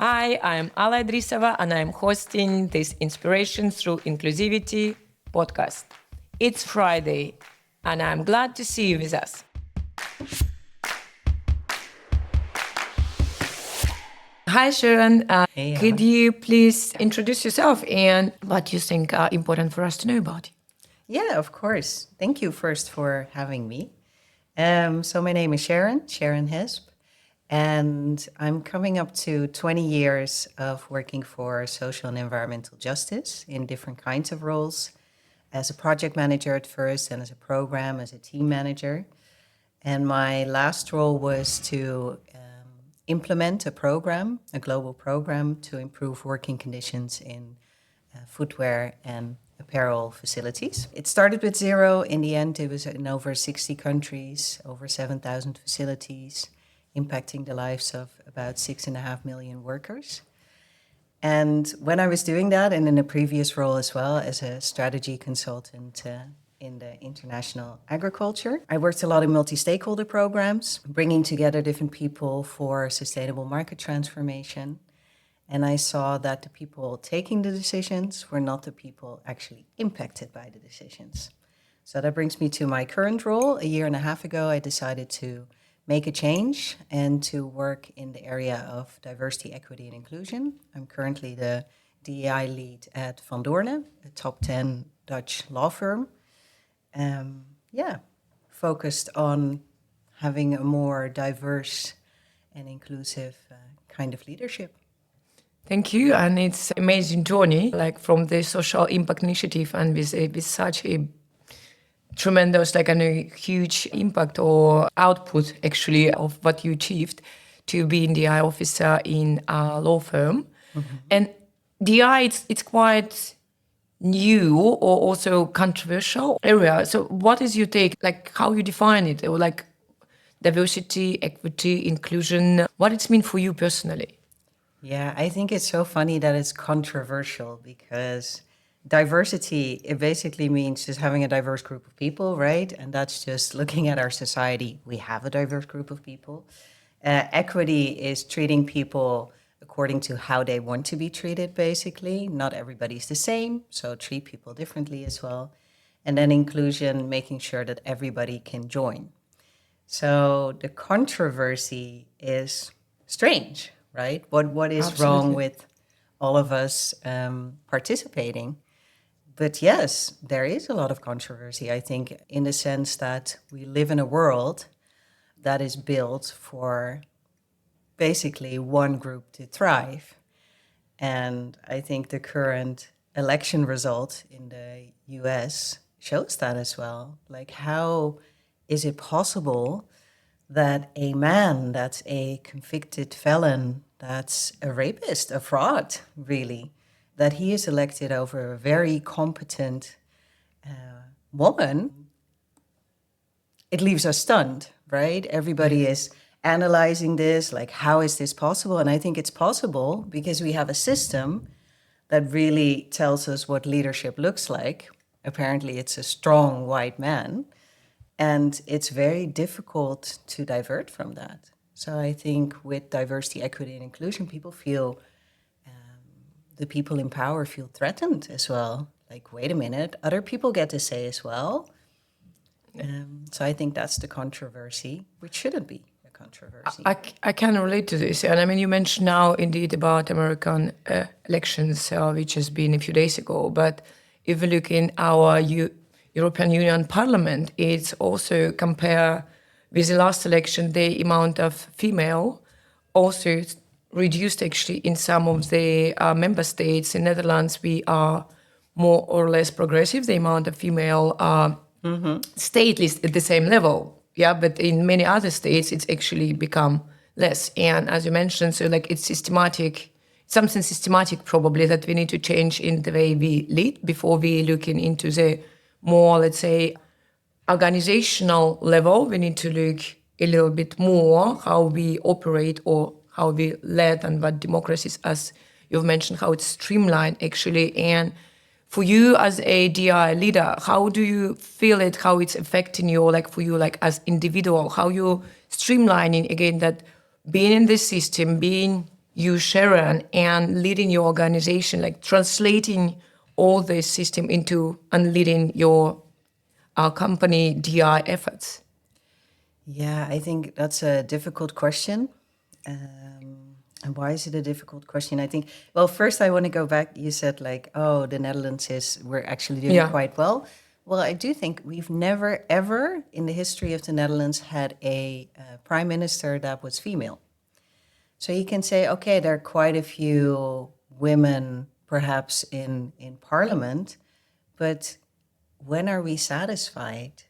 Hi, I'm Alla Idrisova and I'm hosting this Inspiration Through Inclusivity podcast. It's Friday and I'm glad to see you with us. Hi, Sharon. Hey, Could Alla. you please introduce yourself and what you think are important for us to know about you? Yeah, of course. Thank you first for having me. So my name is Sharon Hesp, and I'm coming up to 20 years of working for social and environmental justice in different kinds of roles, as a project manager at first, and as a as a team manager. And my last role was to implement a global program to improve working conditions in footwear and apparel facilities. It started with zero. In the end, it was in over 60 countries, over 7,000 facilities, impacting the lives of about 6.5 million workers. And when I was doing that, and in a previous role as well as a strategy consultant in the international agriculture, I worked a lot in multi-stakeholder programs, bringing together different people for sustainable market transformation. And I saw that the people taking the decisions were not the people actually impacted by the decisions. So that brings me to my current role. A year and a half ago, I decided to make a change and to work in the area of diversity, equity, and inclusion. I'm currently the DEI Lead at Doorne, a top 10 Dutch law firm. Focused on having a more diverse and inclusive kind of leadership. Thank you, and it's amazing journey, like from the social impact initiative and with such a tremendous, like a huge impact or output actually of what you achieved to be in DI officer in a law firm. Mm-hmm. And DI, it's quite new or also controversial area. So what is your take, like how you define it, or like diversity, equity, inclusion, what it's mean for you personally? Yeah, I think it's so funny that it's controversial because diversity, it basically means just having a diverse group of people, right? And that's just looking at our society. We have a diverse group of people. Equity is treating people according to how they want to be treated, basically. Not everybody's the same, so treat people differently as well. And then inclusion, making sure that everybody can join. So the controversy is strange, right? What is Absolutely wrong with all of us participating? But yes, there is a lot of controversy, I think, in the sense that we live in a world that is built for basically one group to thrive. And I think the current election result in the US shows that as well. Like, how is it possible that a man that's a convicted felon, that's a rapist, a fraud, really, that he is elected over a very competent woman? It leaves us stunned, right? Everybody is analyzing this, like, how is this possible? And I think it's possible because we have a system that really tells us what leadership looks like. Apparently, it's a strong white man. And it's very difficult to divert from that. So I think with diversity, equity, and inclusion, people feel, the people in power feel threatened as well. Like, wait a minute, other people get to say as well. So I think that's the controversy, which shouldn't be a controversy. I can relate to this. And I mean, you mentioned now indeed about American elections, which has been a few days ago. But if we look in our European Union Parliament, it's also compare with the last election, the amount of female also reduced actually in some of the member states. In Netherlands, we are more or less progressive. The amount of female state list at the same level. Yeah, but in many other states, it's actually become less. And as you mentioned, so like it's systematic, something systematic probably that we need to change in the way we lead before we looking into the more, let's say, organizational level. We need to look a little bit more how we operate or how we lead and what democracies, as you've mentioned, how it's streamlined actually. And for you as a DI leader, how do you feel it, how it's affecting you, like for you, like as individual, how you streamlining again that being in this system, being you, Sharon, and leading your organization, like translating all this system into and leading your company DI efforts? Yeah, I think that's a difficult question. And why is it a difficult question? I think, well, first I want to go back. You said like, oh, the Netherlands we're actually doing quite well. Well, I do think we've never, ever in the history of the Netherlands had a prime minister that was female. So you can say, okay, there are quite a few women perhaps in parliament, but when are we satisfied?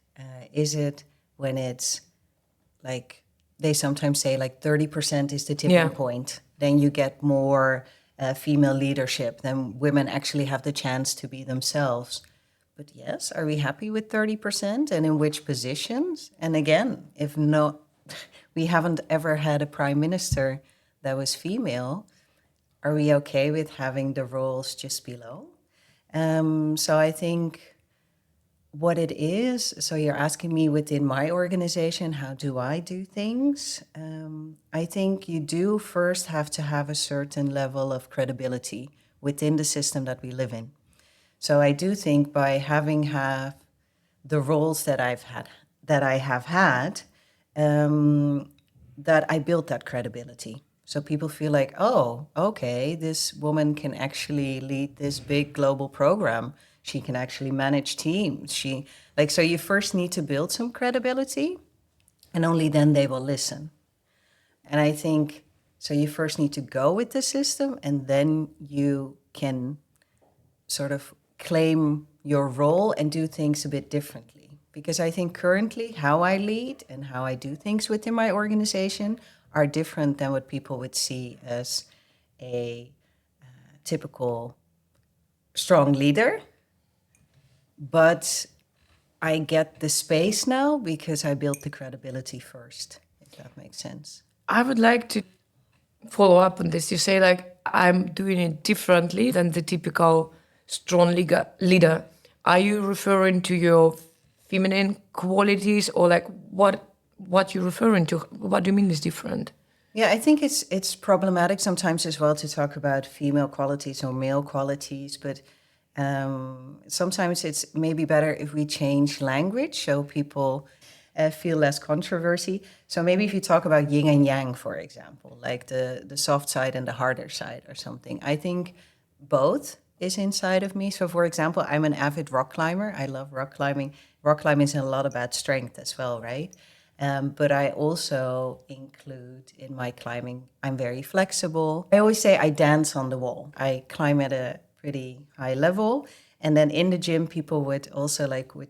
Is it when it's like, they sometimes say like 30% is the tipping point. Then you get more female leadership. Then women actually have the chance to be themselves. But yes, are we happy with 30%? And in which positions? And again, if no, we haven't ever had a prime minister that was female. Are we okay with having the roles just below? So I think what it is, so you're asking me within my organization, how do I do things? I think you do first have to have a certain level of credibility within the system that we live in. So I do think by have the roles that I have had, that I built that credibility. So people feel like, oh, okay, this woman can actually lead this big global program. She can actually manage teams. So you first need to build some credibility, and only then they will listen. And I think, so you first need to go with the system, and then you can sort of claim your role and do things a bit differently. Because I think currently how I lead and how I do things within my organization are different than what people would see as a typical strong leader. But I get the space now because I built the credibility first, if that makes sense. I would like to follow up on this. You say like, I'm doing it differently than the typical strong leader. Are you referring to your feminine qualities, or like what you're referring to? What do you mean is different? Yeah, I think it's problematic sometimes as well to talk about female qualities or male qualities, but sometimes it's maybe better if we change language so people feel less controversy. So maybe if you talk about yin and yang, for example, like the soft side and the harder side or something, I think both is inside of me. So for example, I'm an avid rock climber. I love rock climbing. Rock climbing is a lot about strength as well, right? But I also include in my climbing, I'm very flexible. I always say I dance on the wall. I climb at a pretty high level. And then in the gym, people would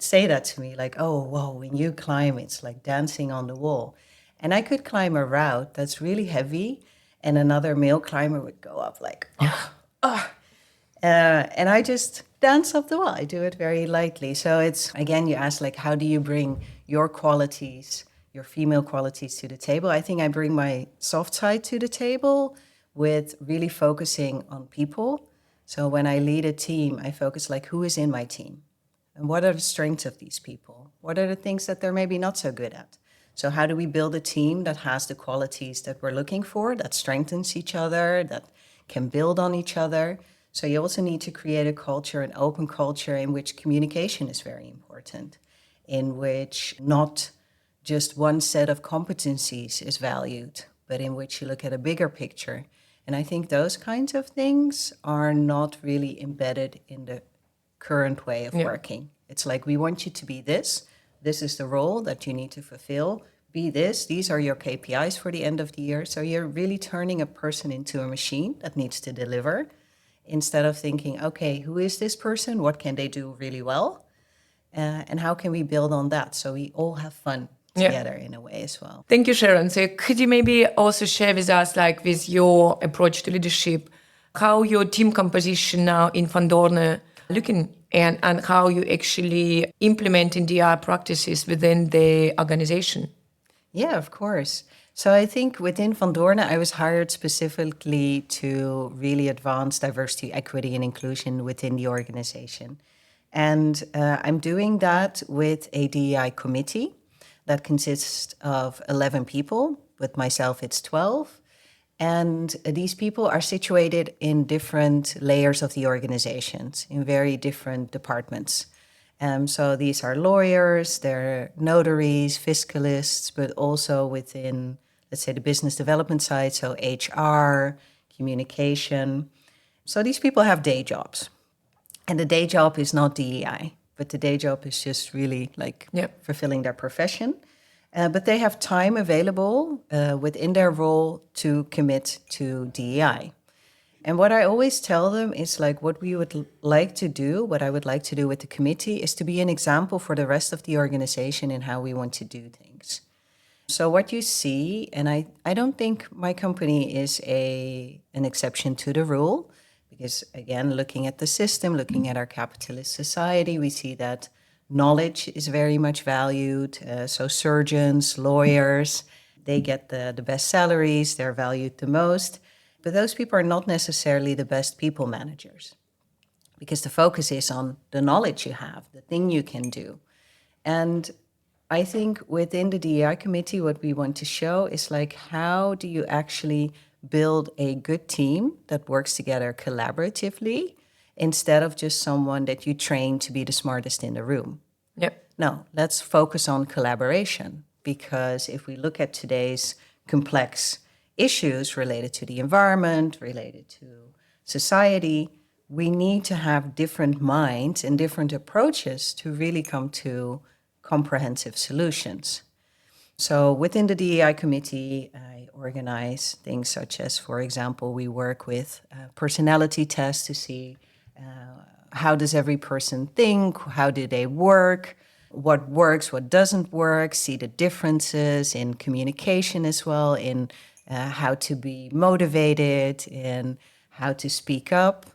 say that to me, like, oh, whoa, when you climb, it's like dancing on the wall. And I could climb a route that's really heavy, and another male climber would go up like, and I just dance up the wall. I do it very lightly. So it's, again, you ask, like, how do you bring your qualities, your female qualities to the table? I think I bring my soft side to the table with really focusing on people. So when I lead a team, I focus like, who is in my team? And what are the strengths of these people? What are the things that they're maybe not so good at? So how do we build a team that has the qualities that we're looking for, that strengthens each other, that can build on each other? So you also need to create a culture, an open culture in which communication is very important, in which not just one set of competencies is valued, but in which you look at a bigger picture. And I think those kinds of things are not really embedded in the current way of working. It's like, we want you to be this. This is the role that you need to fulfill. Be this. These are your KPIs for the end of the year. So you're really turning a person into a machine that needs to deliver, instead of thinking, okay, who is this person? What can they do really well? And how can we build on that so we all have fun together in a way as well? Thank you, Sharon. So could you maybe also share with us, like with your approach to leadership, how your team composition now in Van Doorne looking, and how you actually implementing DI practices within the organization? Yeah, of course. So I think within Van Doorne, I was hired specifically to really advance diversity, equity, and inclusion within the organization. And I'm doing that with a DEI committee that consists of 11 people. With myself, it's 12. And these people are situated in different layers of the organizations, in very different departments. So these are lawyers, they're notaries, fiscalists, but also within, let's say, the business development side, so HR, communication. So these people have day jobs. And the day job is not DEI, but the day job is just really like fulfilling their profession. But they have time available within their role to commit to DEI. And what I always tell them is like what we would like to do, what I would like to do with the committee is to be an example for the rest of the organization in how we want to do things. So what you see, and I don't think my company is an exception to the rule, because again, looking at the system, looking at our capitalist society, we see that knowledge is very much valued. So surgeons, lawyers, they get the best salaries, they're valued the most. But those people are not necessarily the best people managers because the focus is on the knowledge you have, the thing you can do. And I think within the DEI committee, what we want to show is like, how do you actually build a good team that works together collaboratively instead of just someone that you train to be the smartest in the room? Yep. No, let's focus on collaboration, because if we look at today's complex issues related to the environment, related to society, we need to have different minds and different approaches to really come to comprehensive solutions. So within the DEI committee, I organize things such as, for example, we work with personality tests to see how does every person think, how do they work, what works, what doesn't work, see the differences in communication as well, in how to be motivated, in how to speak up,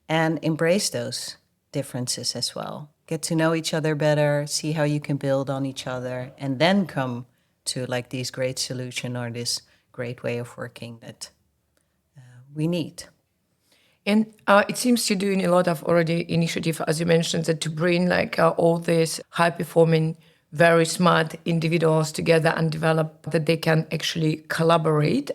and embrace those differences as well. Get to know each other better, see how you can build on each other, and then come to like this great solution or this great way of working that we need. And it seems you're doing a lot of already initiative, as you mentioned, that to bring like all these high-performing, very smart individuals together and develop that they can actually collaborate.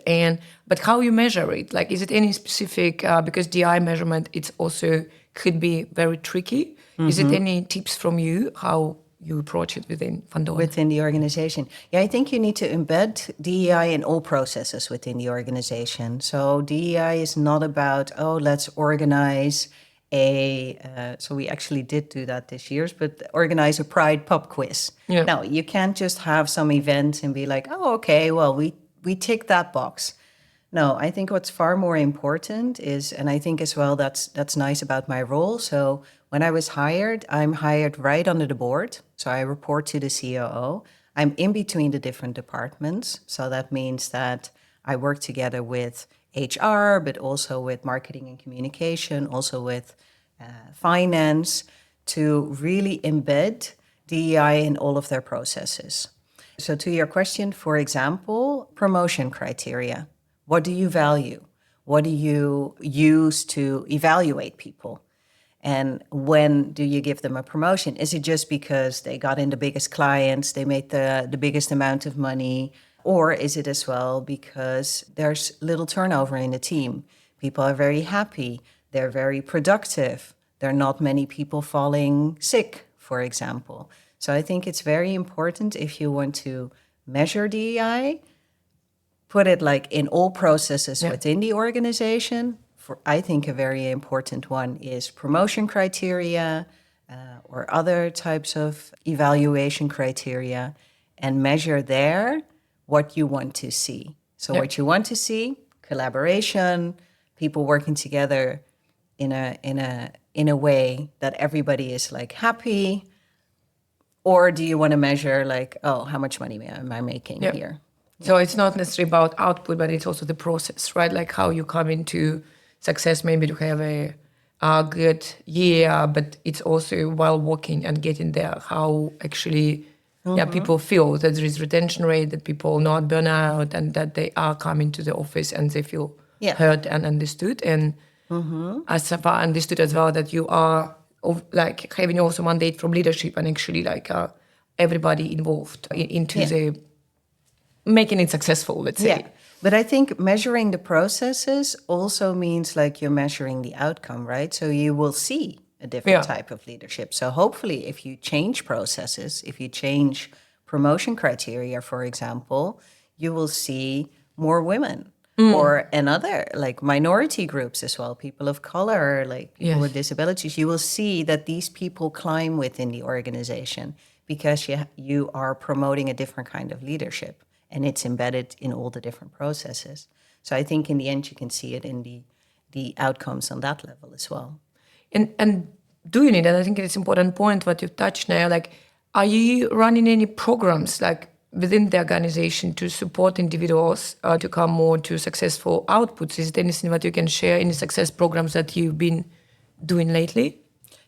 But how you measure it? Like, is it any specific? Because DI measurement, it's also could be very tricky. Mm-hmm. Is it any tips from you how you approach it within Doorne? Within the organization. Yeah, I think you need to embed DEI in all processes within the organization. So DEI is not about, let's organize so we actually did do that this year, but organize a Pride pub quiz. Yeah. No, you can't just have some event and be like, okay, well, we tick that box. No, I think what's far more important is, and I think as well that's nice about my role. So when I was hired, I'm hired right under the board. So I report to the COO. I'm in between the different departments. So that means that I work together with HR, but also with marketing and communication, also with finance, to really embed DEI in all of their processes. So to your question, for example, promotion criteria. What do you value? What do you use to evaluate people? And when do you give them a promotion? Is it just because they got in the biggest clients, they made the biggest amount of money? Or is it as well because there's little turnover in the team? People are very happy. They're very productive. There are not many people falling sick, for example. So I think it's very important if you want to measure DEI, put it like in all processes within the organization. I think a very important one is promotion criteria or other types of evaluation criteria, and measure there what you want to see. So what you want to see, collaboration, people working together in a way that everybody is like happy, or do you want to measure like, how much money am I making here? So it's not necessarily about output, but it's also the process, right? Like how you come into success, maybe to have a good year, but it's also while working and getting there, how actually people feel that there is retention rate, that people not burn out, and that they are coming to the office and they feel heard and understood. And as far understood as well, that you are like having also mandate from leadership and actually like everybody involved into the making it successful, let's say. But I think measuring the processes also means like you're measuring the outcome, right? So you will see a different Yeah. type of leadership. So hopefully, if you change processes, if you change promotion criteria, for example, you will see more women or another like minority groups as well, people of color, like people with Yes. disabilities. You will see that these people climb within the organization because you are promoting a different kind of leadership and it's embedded in all the different processes. So I think in the end, you can see it in the outcomes on that level as well. And doing it, and I think it's important point what you've touched now, like, are you running any programs like within the organization to support individuals to come more to successful outputs? Is there anything that you can share, any success programs that you've been doing lately?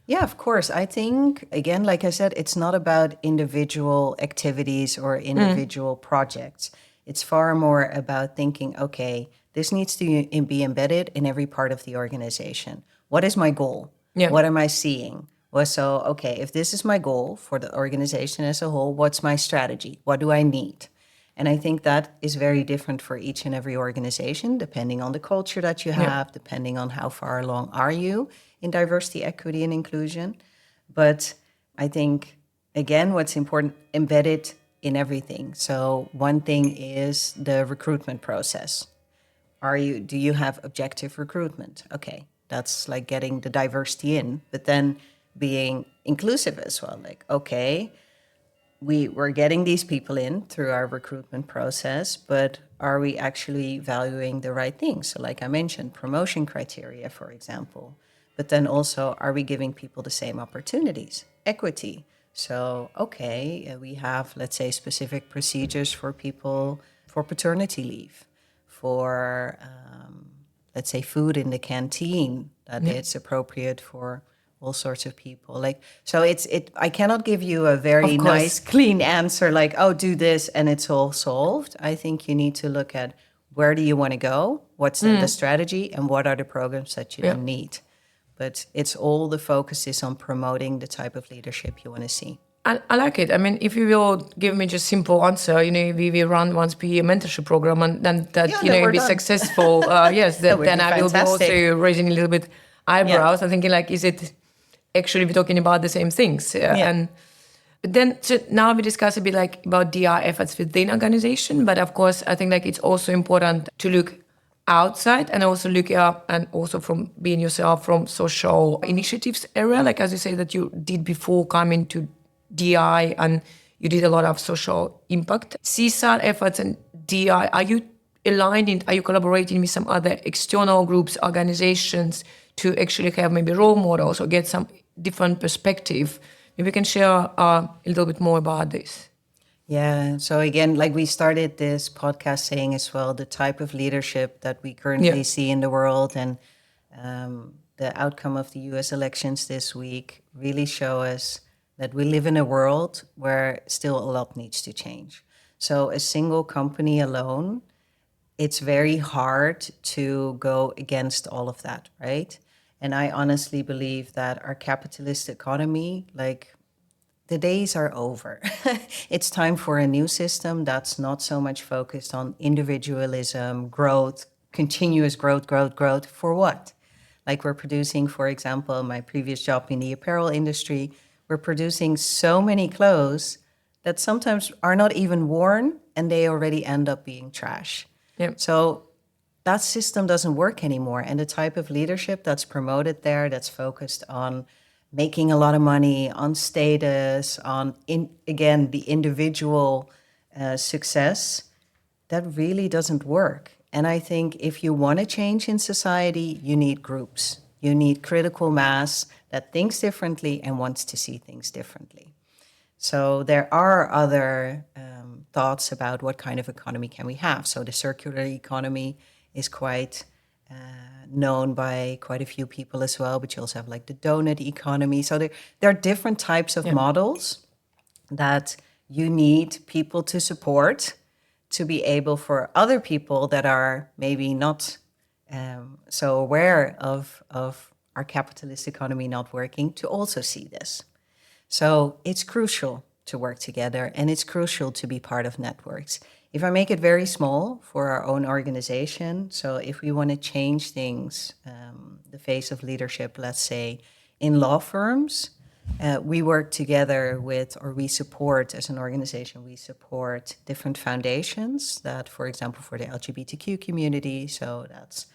Yeah, of course. I think, again, like I said, it's not about individual activities or individual projects. It's far more about thinking, okay, this needs to be embedded in every part of the organization. What is my goal? Yeah. What am I seeing? Well, so, okay, if this is my goal for the organization as a whole, what's my strategy? What do I need? And I think that is very different for each and every organization, depending on the culture that you have, depending on how far along are you in diversity, equity, and inclusion. But I think, again, what's important, embedded in everything. So one thing is the recruitment process. Do you have objective recruitment? Okay, that's like getting the diversity in, but then being inclusive as well. Like, okay, we're getting these people in through our recruitment process, but are we actually valuing the right things? So like I mentioned, promotion criteria, for example, but then also, are we giving people the same opportunities? Equity. So, okay, we have, let's say, specific procedures for people for paternity leave, for, let's say, food in the canteen, that it's appropriate for all sorts of people. Like, so I cannot give you a very Of course. nice, clean answer like, oh, do this and it's all solved. I think you need to look at where do you want to go? What's then the strategy and what are the programs that you then need? But it's all the focus is on promoting the type of leadership you want to see. I like it. I mean, if you will give me just simple answer, we run once per year mentorship program, and then that we're be done. successful. Yes, That would then be I will be also fantastic. raising a little bit eyebrows. I'm thinking like, is it actually we're talking about the same things? And but then so now we discuss a bit like about DI efforts within organization, but of course I think like it's also important to look outside and also look up and also from being yourself from social initiatives area, like as you say that you did before coming to DI and you did a lot of social impact. CSR efforts and DI, are you aligning, are you collaborating with some other external groups, organizations to actually have maybe role models or get some different perspective? Maybe we can share a little bit more about this. Yeah. So again, like we started this podcast saying as well, the type of leadership that we currently see in the world and the outcome of the US elections this week really show us that we live in a world where still a lot needs to change. So a single company alone, it's very hard to go against all of that, right? And I honestly believe that our capitalist economy, like the days are over. It's time for a new system that's not so much focused on individualism, growth, continuous growth, growth, growth. For what? Like we're producing, for example, my previous job in the apparel industry, we're producing so many clothes that sometimes are not even worn and they already end up being trash. Yep. So that system doesn't work anymore. And the type of leadership that's promoted there, that's focused on making a lot of money, on status, on, again, the individual success, that really doesn't work. And I think if you want to change in society, you need groups. You need critical mass that thinks differently and wants to see things differently. So there are other thoughts about what kind of economy can we have. So the circular economy is quite known by quite a few people as well, but you also have like the donut economy. So there are different types of models that you need people to support to be able for other people that are maybe not so aware of our capitalist economy not working to also see this. So it's crucial to work together and it's crucial to be part of networks. If I make it very small for our own organization, so if we want to change things, the face of leadership, let's say in law firms, we work together with, or we support as an organization, we support different foundations that, for example, for the LGBTQ community, so that's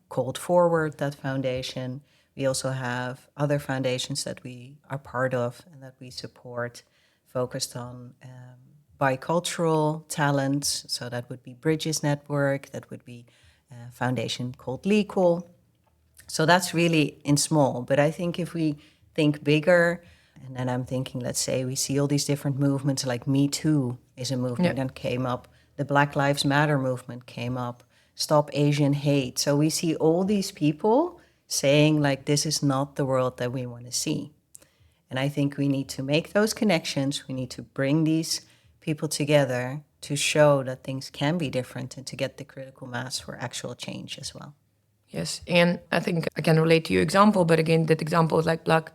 called Forward, that foundation. We also have other foundations that we are part of and that we support, focused on bicultural talents. So that would be Bridges Network, that would be a foundation called Legal. So that's really in small. But I think if we think bigger, and then I'm thinking, let's say we see all these different movements, like Me Too is a movement that came up. The Black Lives Matter movement came up. Stop Asian Hate. So we see all these people saying like, this is not the world that we want to see. And I think we need to make those connections. We need to bring these people together to show that things can be different and to get the critical mass for actual change as well. Yes, and I think I can relate to your example, but again, that example is like Black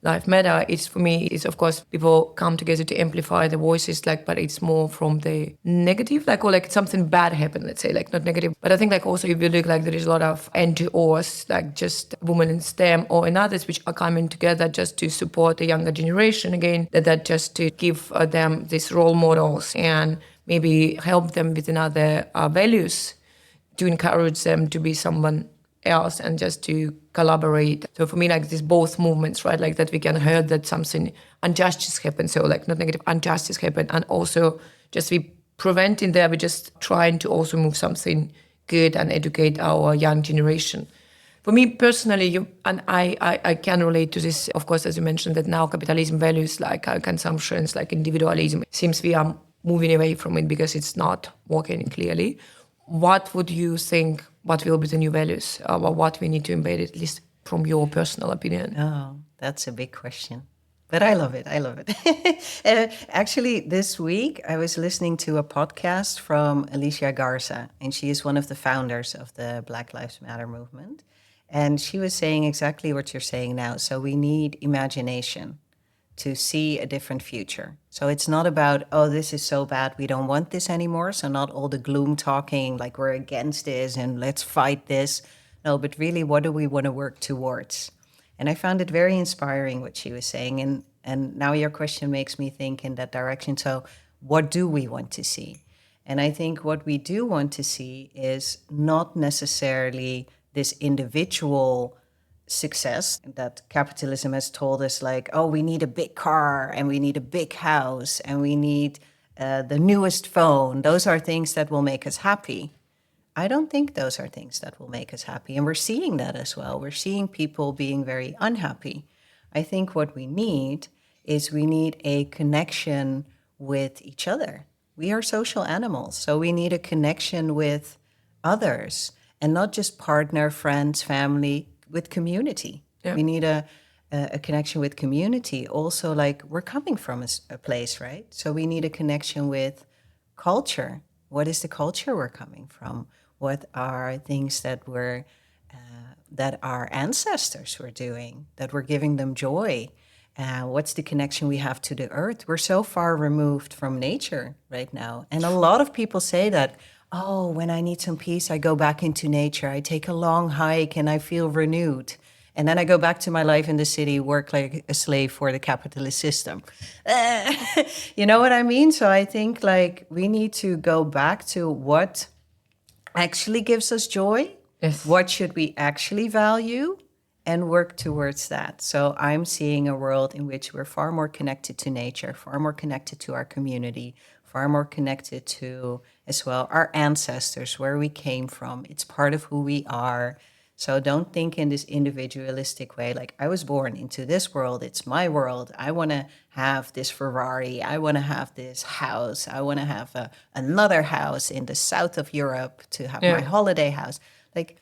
Lives Matter. It's for me, it's of course people come together to amplify the voices, like, but it's more from the negative, like, or like something bad happened, let's say, like not negative. But I think like also if you look, like there is a lot of NGOs, like just Women in STEM or in others, which are coming together just to support the younger generation again, that just to give them these role models and maybe help them with another values, to encourage them to be someone else and just to collaborate. So for me, like these both movements, right? Like that we can hear that something injustice happened. So like not negative, injustice happened. And also just we preventing there, we're just trying to also move something good and educate our young generation. For me personally, I can relate to this, of course, as you mentioned, that now capitalism values like consumptions, like individualism, seems we are moving away from it because it's not working clearly. What would you think, what will be the new values, or what we need to embed, at least from your personal opinion? Oh, that's a big question. But I love it. I love it. Actually, this week, I was listening to a podcast from Alicia Garza, and she is one of the founders of the Black Lives Matter movement. And she was saying exactly what you're saying now. So we need imagination to see a different future. So it's not about, oh, this is so bad, we don't want this anymore. So not all the gloom talking, like we're against this and let's fight this. No, but really, what do we want to work towards? And I found it very inspiring what she was saying. And now your question makes me think in that direction. So what do we want to see? And I think what we do want to see is not necessarily this individual success that capitalism has told us, like, oh, we need a big car and we need a big house and we need the newest phone. Those are things that will make us happy. I don't think those are things that will make us happy. And we're seeing that as well. We're seeing people being very unhappy. I think what we need is we need a connection with each other. We are social animals, so we need a connection with others and not just partner, friends, family, with community. Yeah. We need a connection with community. Also, like we're coming from a place, right? So we need a connection with culture. What is the culture we're coming from? What are things that that our ancestors were doing, that were giving them joy? What's the connection we have to the earth? We're so far removed from nature right now. And a lot of people say that, oh, when I need some peace, I go back into nature. I take a long hike and I feel renewed. And then I go back to my life in the city, work like a slave for the capitalist system. You know what I mean? So I think like we need to go back to what actually gives us joy. Yes. What should we actually value and work towards that? So I'm seeing a world in which we're far more connected to nature, far more connected to our community, far more connected to, as well, our ancestors, where we came from. It's part of who we are. So don't think in this individualistic way, like I was born into this world, it's my world. I want to have this Ferrari. I want to have this house. I want to have another house in the south of Europe to have my holiday house. Like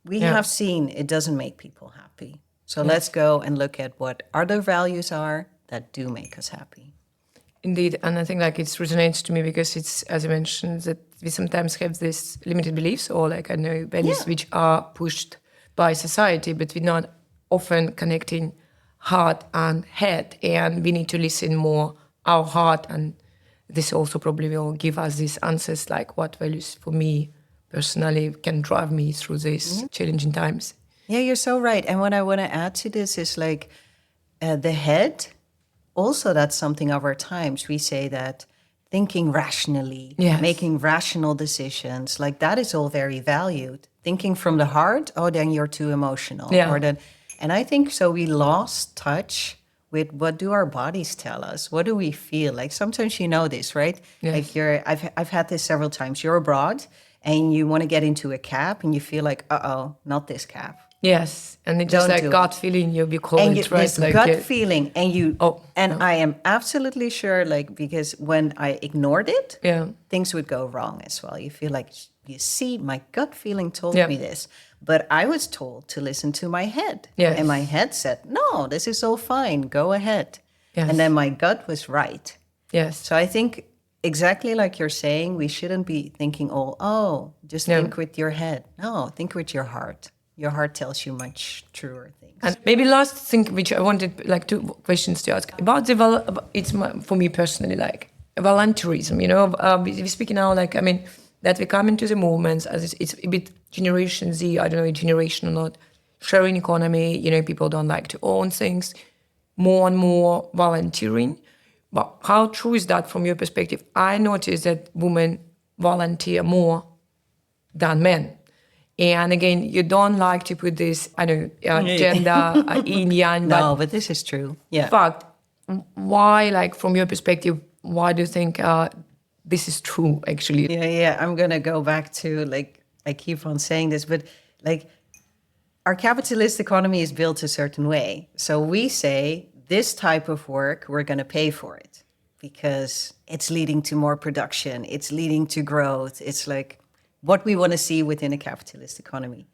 we have seen, it doesn't make people happy. So let's go and look at what other values are that do make us happy. Indeed, and I think like it resonates to me because it's, as I mentioned, that we sometimes have these limited beliefs or like I know values which are pushed by society, but we're not often connecting heart and head, and we need to listen more our heart and this also probably will give us these answers, like what values for me personally can drive me through these challenging times. Yeah, you're so right. And what I want to add to this is like the head. Also, that's something of our times. We say that thinking rationally, Yes. making rational decisions, like that is all very valued. Thinking from the heart, oh, then you're too emotional. Yeah. Or then, and I think so we lost touch with what do our bodies tell us? What do we feel? Like sometimes you know this, right? Yes. Like I've had this several times. You're abroad and you want to get into a cab and you feel like, uh-oh, not this cab. Yes, and it's just Don't like do gut feeling you call And it, right? this Like, gut yeah. feeling, and I am absolutely sure, like, because when I ignored it, Yeah. things would go wrong as well. You feel like, you see, my gut feeling told Yeah. me this, but I was told to listen to my head. Yes. And my head said, no, this is all fine, go ahead. Yes. And then my gut was right. Yes. So I think exactly like you're saying, we shouldn't be thinking, just No. think with your head. No, think with your heart. Your heart tells you much truer things. And maybe last thing, which I wanted, like 2 questions to ask about for me personally, like volunteerism. You know, we're speaking now, like, I mean, that we come into the movements as it's a bit Generation Z. I don't know, generation or not. Sharing economy. You know, people don't like to own things. More and more volunteering. But how true is that from your perspective? I noticed that women volunteer more than men. And again, you don't like to put this, I know, gender, yin, yang. No, but this is true. Yeah. In fact, why, like, from your perspective, why do you think this is true, actually? Yeah. I'm going to go back to, like, I keep on saying this, but, like, our capitalist economy is built a certain way. So we say, this type of work, we're going to pay for it because it's leading to more production. It's leading to growth. It's like what we want to see within a capitalist economy.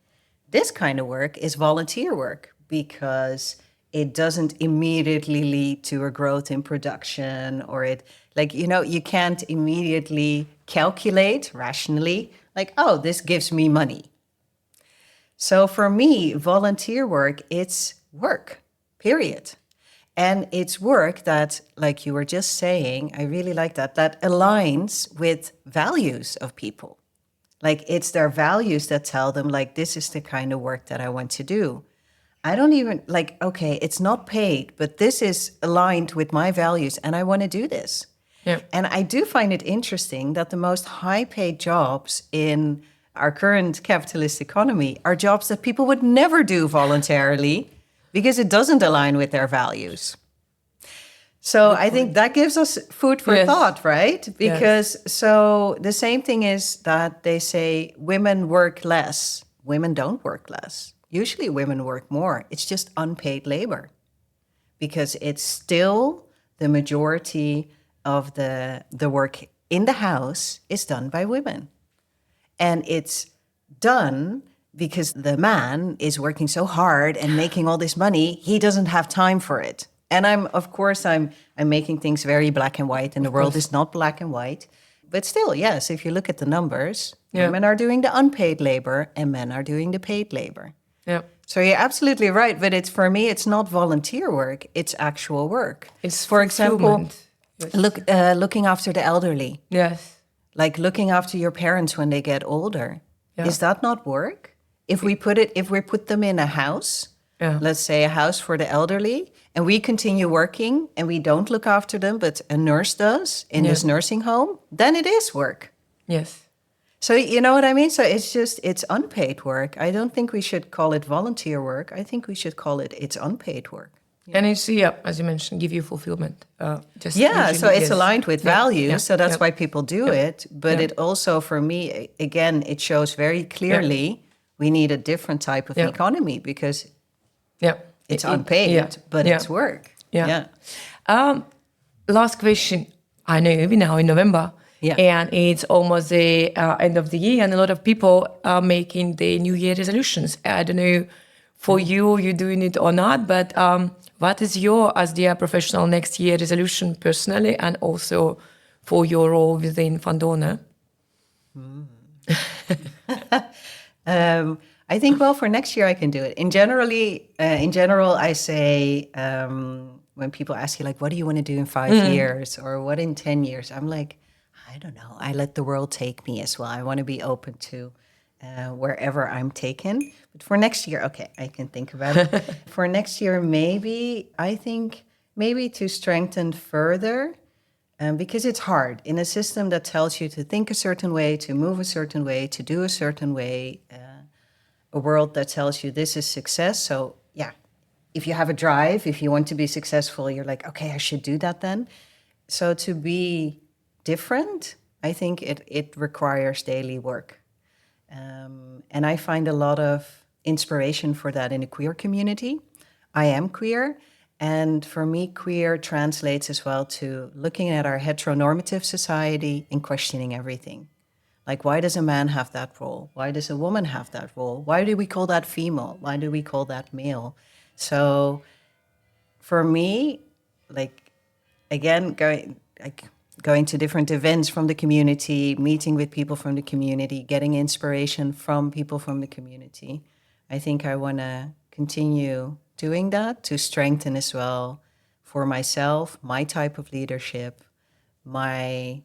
This kind of work is volunteer work because it doesn't immediately lead to a growth in production or you can't immediately calculate rationally, like, oh, this gives me money. So for me, volunteer work, it's work, period. And it's work that, like you were just saying, I really like that aligns with values of people. Like, it's their values that tell them, like, this is the kind of work that I want to do. I don't even, like, okay, it's not paid, but this is aligned with my values and I want to do this. Yeah. And I do find it interesting that the most high-paid jobs in our current capitalist economy are jobs that people would never do voluntarily because it doesn't align with their values. So I think that gives us food for thought, right? Because so the same thing is that they say women work less. Women don't work less. Usually women work more. It's just unpaid labor because it's still the majority of the work in the house is done by women. And it's done because the man is working so hard and making all this money, he doesn't have time for it. And I'm making things very black and white, and the world is not black and white. But still, yes, if you look at the numbers, women are doing the unpaid labor and men are doing the paid labor. Yeah. So you're absolutely right. But for me, it's not volunteer work, it's actual work. It's, for example, fulfillment. looking after the elderly. Yes. Like looking after your parents when they get older. Yeah. Is that not work? If we put them in a house, let's say a house for the elderly, and we continue working and we don't look after them, but a nurse does in this nursing home, then it is work. Yes. So you know what I mean? So it's unpaid work. I don't think we should call it volunteer work. I think we should call it's unpaid work. And it's, as you mentioned, give you fulfillment. So it's aligned with values. So that's why people do it. But it also, for me, again, it shows very clearly we need a different type of economy because it's unpaid, but it's work. Last question. I know we're now in November. Yeah. And it's almost the end of the year, and a lot of people are making the New Year resolutions. I don't know for you're doing it or not, but what is your, as the professional, next year resolution personally, and also for your role within Van Doorne? I think, well, for next year I can do it. In general, I say when people ask you, like, what do you want to do in 5 years or what in 10 years? I'm like, I don't know. I let the world take me as well. I want to be open to wherever I'm taken. But for next year, okay, I can think about it. For next year, I think maybe to strengthen further, because it's hard in a system that tells you to think a certain way, to move a certain way, to do a certain way, a world that tells you this is success. So yeah, if you have a drive, if you want to be successful, you're like, okay, I should do that then. So to be different, I think it requires daily work. And I find a lot of inspiration for that in the queer community. I am queer. And for me, queer translates as well to looking at our heteronormative society and questioning everything. Like, why does a man have that role? Why does a woman have that role? Why do we call that female? Why do we call that male? So for me, like, again, going to different events from the community, meeting with people from the community, getting inspiration from people from the community. I think I want to continue doing that to strengthen as well for myself, my type of leadership, my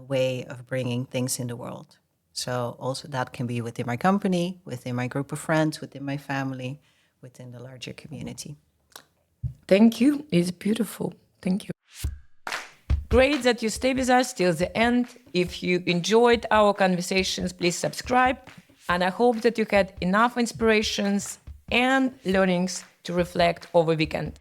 way of bringing things in the world. So also that can be within my company, within my group of friends, within my family, within the larger community. Thank you. It's beautiful. Thank you. Great that you stay with us till the end. If you enjoyed our conversations, please subscribe. And I hope that you had enough inspirations and learnings to reflect over weekend.